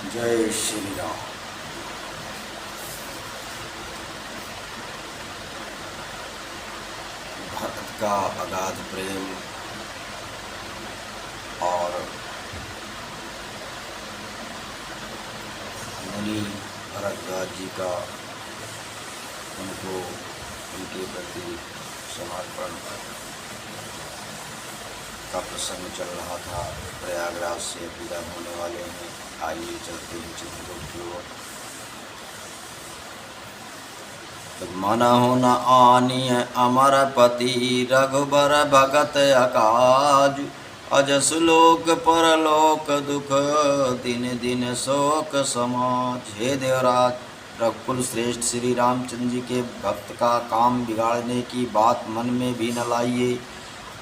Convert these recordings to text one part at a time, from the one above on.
जय श्री राम। भरत का अगाध प्रेम और मुनि भरद्वाज जी का उनको उनके प्रति समर्पण का प्रसंग चल रहा था। प्रयागराज से विदा होने वाले हैं। आइए चलते हैं चित्रकूट की ओर। मन हो न आनिय अमरपति रघुबर भगत अकाज। अजस लोक परलोक दुख दिन दिन शोक समाज। हे देवराज रघुकुल श्रेष्ठ श्री रामचंद्र जी के भक्त का काम बिगाड़ने की बात मन में भी न लाइए।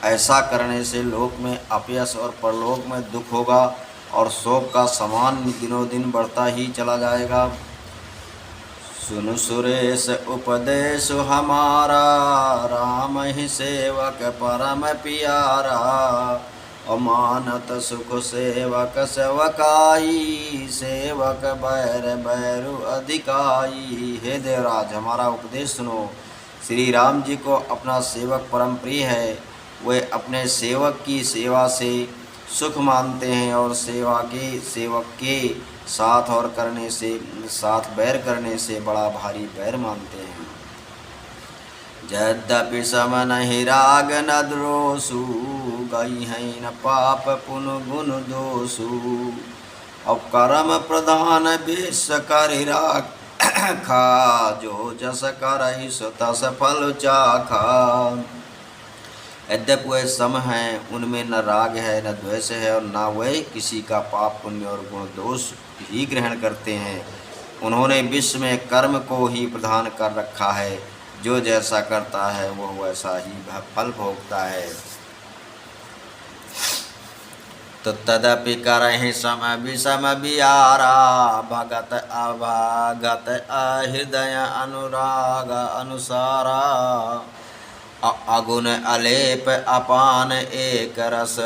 ऐसा करने से लोक में अपयश और परलोक में दुख होगा और शोक का समान दिनों दिन बढ़ता ही चला जाएगा। सुन सुरेश उपदेश हमारा राम ही सेवक परम प्यारा। अमानत सुख सेवक सेवकाई सेवक बैर बैरु अधिकाई। हे देवराज हमारा उपदेश सुनो। श्री राम जी को अपना सेवक परम प्रिय है। वे अपने सेवक की सेवा से सुख मानते हैं और सेवक के साथ और करने से साथ बैर करने से बड़ा भारी बैर मानते हैं। यद्यपि सम नहीं राग न द्रोसु गई है न पाप पुन गुण दोषु। अब कर्म प्रधान विष कर राग खा जो जस कर तस फल चाखा। यद्यपि वे सम हैं, उनमें न राग है न द्वेष है और न वे किसी का पाप पुण्य और गुण दोष ही ग्रहण करते हैं। उन्होंने विश्व में कर्म को ही प्रधान कर रखा है। जो जैसा करता है वह वैसा ही फल भोगता है। तो तदपि करहि सम विषम बियारा। भगत अभागत अहृदय अनुराग अनुसारा। अगुण अलेप अपान एक रस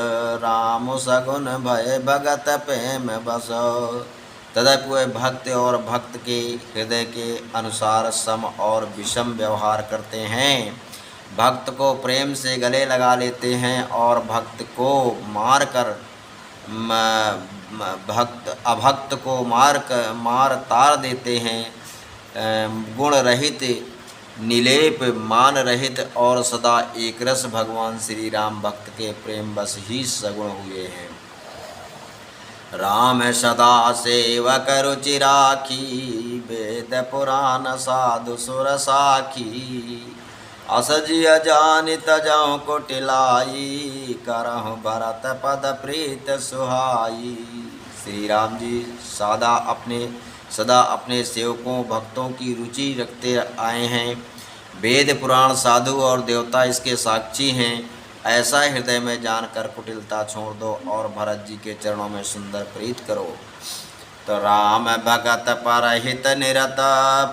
राम सगुण भय भगत प्रेम बस। तदपि वे भक्त और भक्त के हृदय के अनुसार सम और विषम व्यवहार करते हैं। भक्त को प्रेम से गले लगा लेते हैं और भक्त को मार कर अभक्त को मार तार देते हैं। गुण रहित निलेप मान रहित और सदा एक रस भगवान श्री राम भक्त के प्रेम बस ही सगुण हुए हैं। राम सदा सेवक रुचि राखी वेद पुराण साधु सुर साखी। असजी अजानित जाऊँ कुटिलाई करहु भरत पद प्रीत सुहाई। श्री राम जी सदा अपने सेवकों भक्तों की रुचि रखते आए हैं। वेद पुराण साधु और देवता इसके साक्षी हैं। ऐसा हृदय में जानकर कुटिलता छोड़ दो और भरत जी के चरणों में सुंदर प्रीत करो। तो राम भगत परहित निरत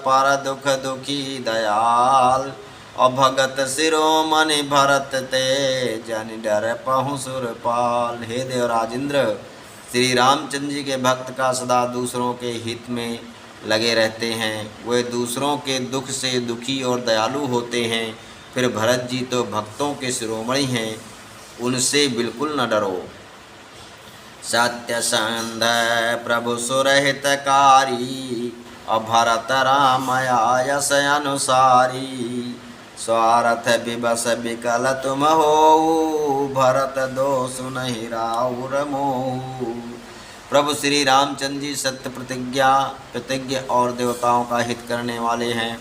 पर दुख दुखी दयाल। और भगत शिरोमणि भरत ते जन डर पहुँ सुरपाल। हे देवराजेंद्र श्री रामचंद्र जी के भक्त का सदा दूसरों के हित में लगे रहते हैं। वे दूसरों के दुख से दुखी और दयालु होते हैं। फिर भरत जी तो भक्तों के शिरोमणि हैं, उनसे बिल्कुल न डरो। सत्यसंध प्रभु सुरहितकारी और भरत रामया यश अनुसारी। स्वार्थ विवश विकल तुम हो भरत दोषु नहीं राउर मोहु। प्रभु श्री रामचंद्र जी सत्य प्रतिज्ञ और देवताओं का हित करने वाले हैं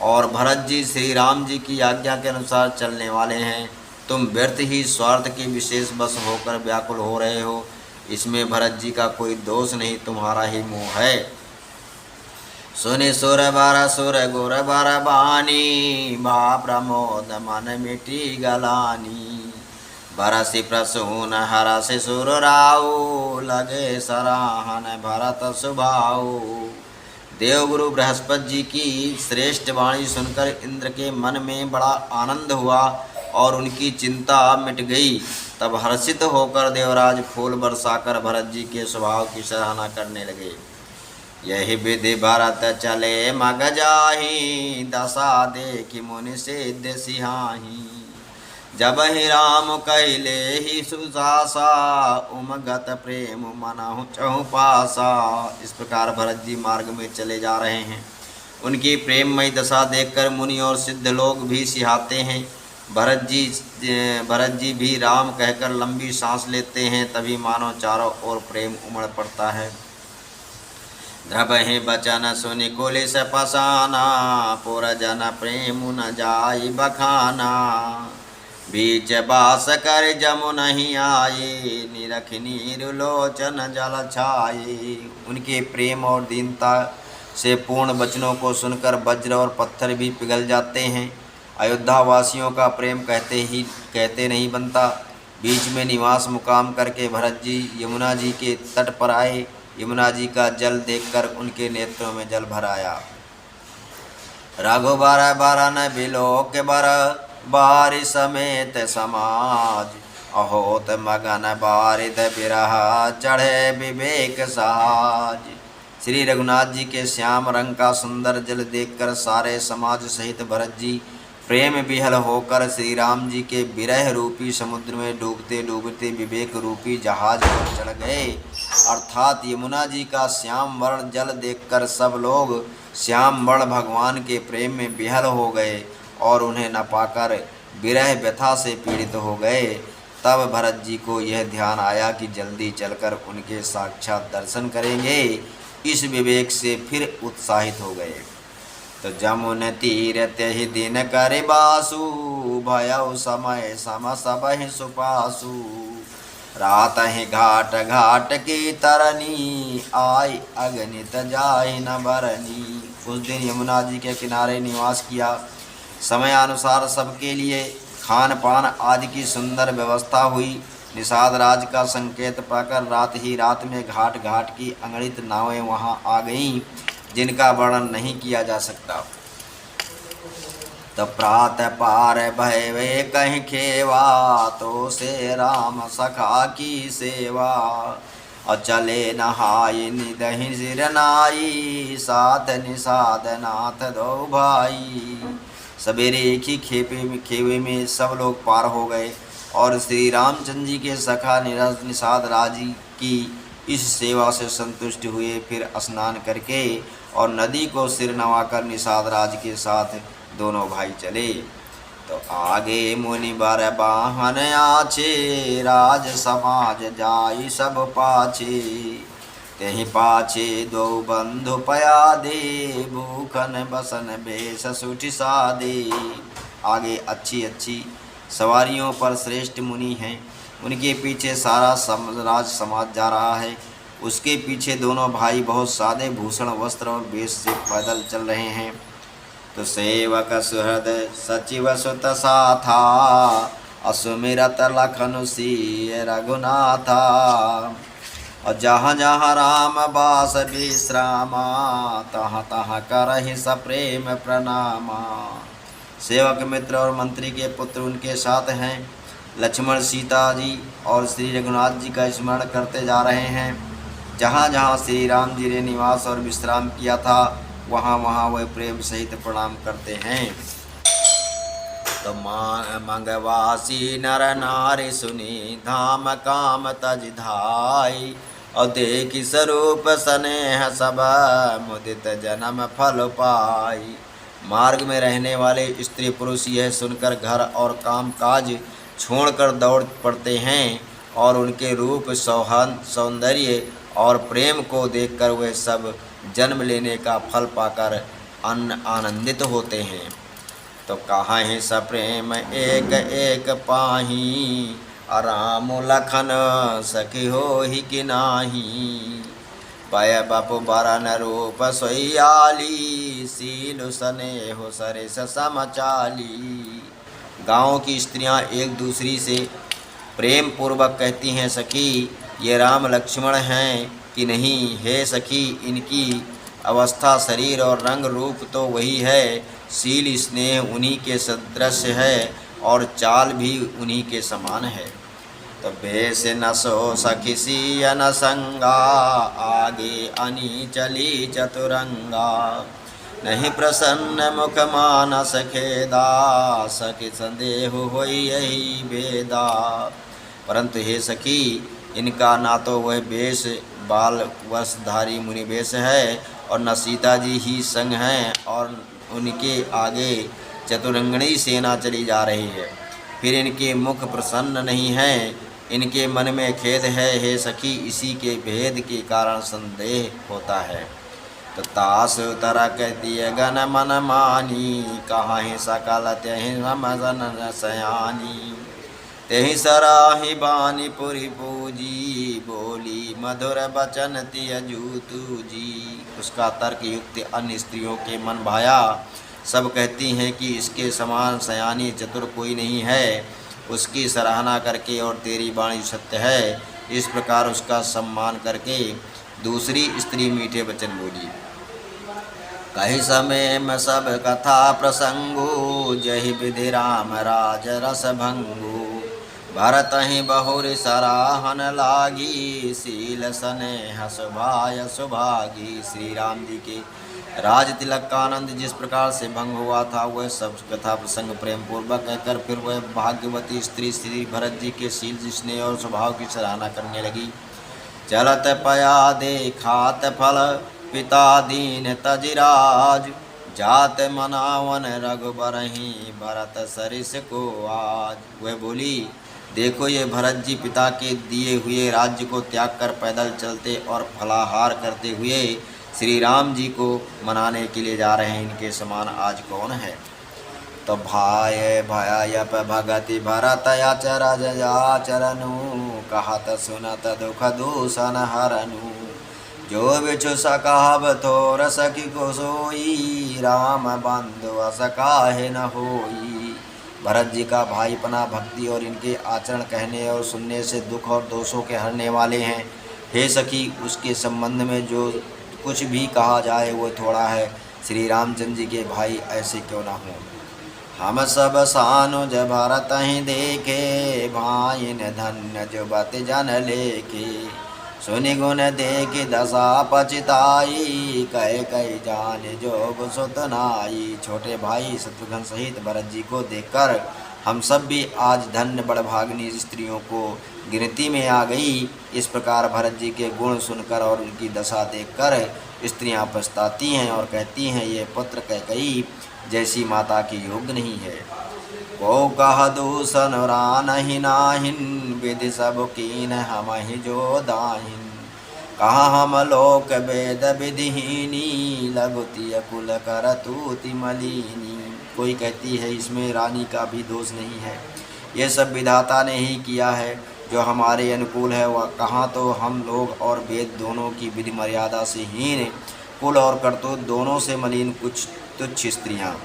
और भरत जी श्री राम जी की आज्ञा के अनुसार चलने वाले हैं। तुम व्यर्थ ही स्वार्थ के विशेष बस होकर व्याकुल हो रहे हो। इसमें भरत जी का कोई दोष नहीं, तुम्हारा ही मोह है। सुनि सुर बर सुर गुर बर बानी भा प्रमोद मन मिटी गलानी। बरसि प्रसून हरसि सुर राऊ लगे सराहन भरत सुभाऊ। देवगुरु बृहस्पति जी की श्रेष्ठ वाणी सुनकर इंद्र के मन में बड़ा आनंद हुआ और उनकी चिंता मिट गई। तब हर्षित होकर देवराज फूल बरसाकर भरत जी के स्वभाव की सराहना करने लगे। यही विधि भरत चले मग जाहि, दशा देखि मुनि सिद्ध सिहाहि। जब ही राम कहले ही सुसासा, उमगत प्रेम मनहु चहु पासा। इस प्रकार भरत जी मार्ग में चले जा रहे हैं। उनकी प्रेममयी दशा देखकर मुनि और सिद्ध लोग भी सिहाते हैं। भरत जी भी राम कहकर लंबी सांस लेते हैं। तभी मानो चारों ओर प्रेम उमड़ पड़ता है। द्रवहि बचन सुनि कुलिस पसाना, पुरजन प्रेम न जाई बखाना। बीच बास कर जमुनहि आए, निरख नीरलोचन जल छाए। उनके प्रेम और दीनता से पूर्ण वचनों को सुनकर वज्र और पत्थर भी पिघल जाते हैं। अयोध्या वासियों का प्रेम कहते नहीं बनता। बीच में निवास मुकाम करके भरत जी यमुना जी के तट पर आए। यमुना जी का जल देखकर उनके नेत्रों में जल भर आया। रघुबर बरन बिलोक बर, बारि समेत समाज। अहोत मगन बारिद बिरह, चढ़े विवेक साज। श्री रघुनाथ जी के श्याम रंग का सुंदर जल देखकर सारे समाज सहित भरत जी प्रेम विहल होकर श्री राम जी के विरह रूपी समुद्र में डूबते डूबते विवेक रूपी जहाज पर चढ़ गए। अर्थात यमुना जी का श्याम वर्ण जल देखकर सब लोग श्याम वर्ण भगवान के प्रेम में विहल हो गए और उन्हें न पाकर विरह व्यथा से पीड़ित हो गए। तब भरत जी को यह ध्यान आया कि जल्दी चलकर उनके साक्षात दर्शन करेंगे। इस विवेक से फिर उत्साहित हो गए। तो जमुन तीर त्यहि दिन कर बासु, भयउ समय सम सबहि सुपासु। रात ही घाट घाट की तरनी, आई अगणित जाहि न बरनी। उस दिन यमुना जी के किनारे निवास किया। समयानुसार सबके लिए खान पान आदि की सुंदर व्यवस्था हुई। निषाद राज का संकेत पाकर रात ही रात में घाट घाट की अगणित नावें वहां आ गईं, जिनका वर्णन नहीं किया जा सकता। तब प्रातः पार भय वे कहीं खेवा, तो से राम सखा की सेवा। और चले नहाई निदहि सिर नाई, साथ निषाद नाथ दो भाई। सवेरे एक ही खेवे में सब लोग पार हो गए और श्री रामचंद्र जी के सखा निषाद राज की इस सेवा से संतुष्ट हुए। फिर स्नान करके और नदी को सिर नवाकर निषाद राज के साथ दोनों भाई चले। तो आगे मुनि बर बाहन आछे, राज समाज जाई सब पाछे। तेहि पाछे दो बंधु पया दे, भूखन बसन बेस सुठि सादे। आगे अच्छी अच्छी सवारियों पर श्रेष्ठ मुनि हैं। उनके पीछे सारा राज समाज जा रहा है। उसके पीछे दोनों भाई बहुत सादे भूषण वस्त्र और वेश से पैदल चल रहे हैं। तो सेवक सुहृद सचिव सुत साथा, असुमिरत लखन सिय रघुनाथा। और जहाँ जहाँ राम बास विश्रामा, तहाँ तहाँ करहि सप्रेम प्रणामा। सेवक मित्र और मंत्री के पुत्र उनके साथ हैं। लक्ष्मण सीता जी और श्री रघुनाथ जी का स्मरण करते जा रहे हैं। जहाँ जहाँ श्री राम जी ने निवास और विश्राम किया था, वहाँ वहाँ वह प्रेम सहित प्रणाम करते हैं। तो मंगवासी नर नारी सुनी, धाम काम तज धाई। और देखि स्वरूप स्नेह सब, मुदित जन्म फल पाई। मार्ग में रहने वाले स्त्री पुरुष यह सुनकर घर और काम काज छोड़कर दौड़ पड़ते हैं और उनके रूप सौंदर्य और प्रेम को देखकर वे सब जन्म लेने का फल पाकर आनंदित होते हैं। तो कहाँ है सप्रेम एक एक पाही, राम लखन सखी हो ही कि नाही। पय बपु बरन रूप सोयाली, सील स्नेह सरिस समचाली। गाँव की स्त्रियां एक दूसरी से प्रेम पूर्वक कहती हैं, सखी ये राम लक्ष्मण हैं कि नहीं। हे सखी, इनकी अवस्था शरीर और रंग रूप तो वही है, शील स्नेह उन्हीं के सदृश है और चाल भी उन्हीं के समान है। तो तो बेस न सो सखिसी न संगा, आगे अनी चली चतुरंगा। नहीं प्रसन्न मुख मानस खेदा, सखी संदेह होई यही भेदा। परंतु हे सखी, इनका ना तो वह वेश बाल वस्त्रधारी मुनि वेश है और न सीता जी ही संग हैं, और उनके आगे चतुरंगणी सेना चली जा रही है। फिर इनके मुख प्रसन्न नहीं हैं, इनके मन में खेद है हे सखी, इसी के भेद के कारण संदेह होता है। तो तास उतरा कहती है गन मन मानी, कहाँ ही सकल त्यहि समझन सयानी। तेहि सराही बानी पुरी पूजी, बोली मधुर बचन तियजू जी। उसका तर्क युक्त अन्य स्त्रियों के मन भाया। सब कहती हैं कि इसके समान सयानी चतुर कोई नहीं है। उसकी सराहना करके और तेरी वाणी सत्य है, इस प्रकार उसका सम्मान करके दूसरी स्त्री मीठे वचन बोली। कही समय में सब कथा प्रसंगो, जहि विधि राम राज रस भंगो। भरत ही बहुरी सराहन लागी, शील स्नेह सुभाय सुभागी। श्री राम जी के राज तिलक का आनंद जिस प्रकार से भंग हुआ था, वह सब कथा प्रसंग प्रेम पूर्वक कहकर फिर वह भाग्यवती स्त्री श्री भरत जी के शील स्नेह और स्वभाव की सराहना करने लगी। चलत पया देखात फल, पिता दीन तजिराज। जात मनावन रघुबरहि, भरत सरिस को आज। वह बोली, देखो ये भरत जी पिता के दिए हुए राज्य को त्याग कर पैदल चलते और फलाहार करते हुए श्री राम जी को मनाने के लिए जा रहे हैं। इनके समान आज कौन है। तो भाय भयप भगति भरत आचरनु, कहत सुनत दुख दूषण हरनु। जो बिछु सकाब थोर सखी को सोई, राम बंधु अस काहे न होई। भरत जी का भाईपना भक्ति और इनके आचरण कहने और सुनने से दुख और दोषों के हरने वाले हैं। हे सखी, उसके संबंध में जो कुछ भी कहा जाए वो थोड़ा है। श्री रामचंद्र जी के भाई ऐसे क्यों ना हों। हम सब सानुज भरत ही देखे, भाइन धन्य जो बत जन लेके। सुनि गुण देख दशा पचिताई, कह कह जान जोग सुत नाई। छोटे भाई शत्रुघ्न सहित भरत जी को देखकर हम सब भी आज धन्य बड़भागिनी स्त्रियों को गिनती में आ गई। इस प्रकार भरत जी के गुण सुनकर और उनकी दशा देखकर स्त्रियां पछताती हैं और कहती हैं, ये पुत्र कैकई जैसी माता की योग्य नहीं है। को कह दूषण रानहि नाहिन, विधि सब कीन हम ही जो दाहिन। कहाँ हम लोक वेद विधिहीनी, लघुति कुल करतूति मलिनी। कोई कहती है इसमें रानी का भी दोष नहीं है, ये सब विधाता ने ही किया है जो हमारे अनुकूल है। वह कहाँ तो हम लोग और वेद दोनों की विधि मर्यादा से हीन, कुल और करतूत दोनों से मलिन कुछ तुच्छ स्त्रियाँ।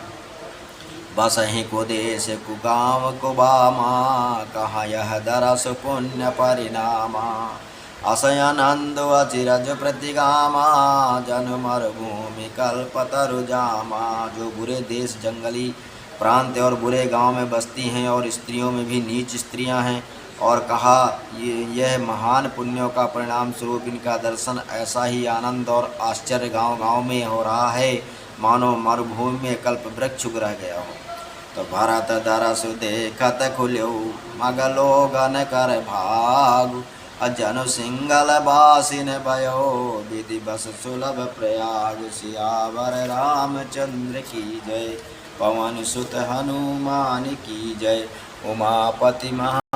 बस ही को देश कुगांव कुबामा, कहाँ यह दरस पुण्य परिणामा। असयानंद अचिरज प्रतिगामा, जन मरुभूमि कल्पतरु जामा। जो बुरे देश जंगली प्रांत और बुरे गांव में बसती हैं और स्त्रियों में भी नीच स्त्रियां हैं, और कहा यह महान पुण्यों का परिणाम स्वरूप इनका दर्शन ऐसा ही आनंद और आश्चर्य गांव गांव में हो रहा है, मानो मरुभूमि में कल्प वृक्ष उग रह गया हो। तो भरत दरसु देखत खुल्यो, मगलो गन कर भाग। अजनु सिंगल बासिन भयो, विधि बस सुलभ प्रयाग। सियावर रामचंद्र की जय, पवन सुत हनुमान की जय। उमापति महा